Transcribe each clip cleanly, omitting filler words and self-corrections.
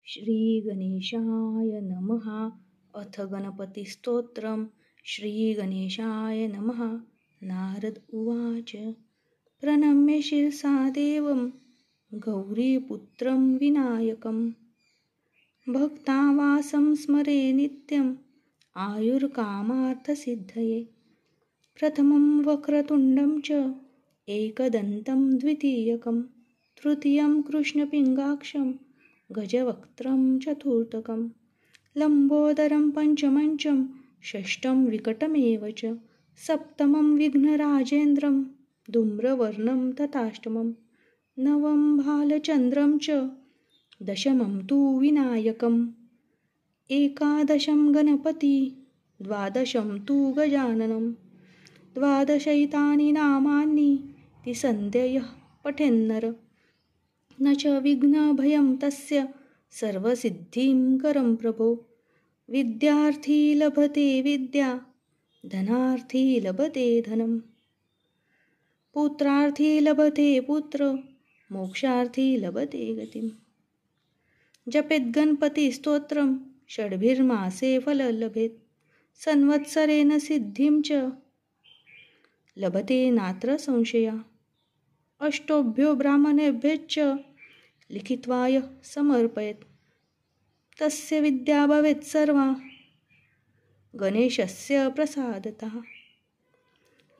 श्री गणेशाय नमः. अथ गणपती स्तोत्रम. श्री गणेशाय नमः. नारद उवाच. प्रणम्य शिरसा देवं गौरीपुत्रं विनायकं भक्तावासं स्मरे नित्यं आयुर्कामार्थसिद्धये. प्रथमं वक्रतुण्डं च एकदन्तं द्वितीयकं तृतीयं कृष्णपिङ्गाक्षं गजवक्त्रं चतुर्थकं लम्बोदरं पंचमं च षष्ठं विकटमेव च सप्तमं विघ्नराजेन्द्रं धूम्रवर्णं तथाष्टमं नवं भालचन्द्रं च दशमं तु विनायकम् एकादशं गणपति द्वादशं तु गजाननं द्वादशैतानि नामानि तिसन्ध्यः पठेन्नर न च विघ्नभयं तस्य सर्वसिद्धिं करं प्रभो. विद्यार्थी लभते विद्या धनार्थी लभते धनम् पुत्रार्थी लभते पुत्र मोक्षार्थी लभते गतिम्. जपेत गणपती स्तोत्रं षड्भिर्मासे फल लभेत संवत्सरेण सिद्धिं च लभते नात्र संशया. अष्टोभ्यो ब्राह्मणेभ्यश्च लिखित्वाय समर्पयेत् तस्य विद्या भवेत् सर्वा गणेशस्य प्रसादतः.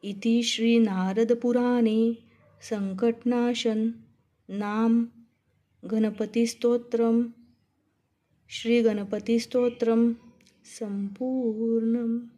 इति श्री नारद पुराणे संकटनाशन नाम गणपती स्तोत्रम श्री गणपती स्तोत्रम संपूर्णम.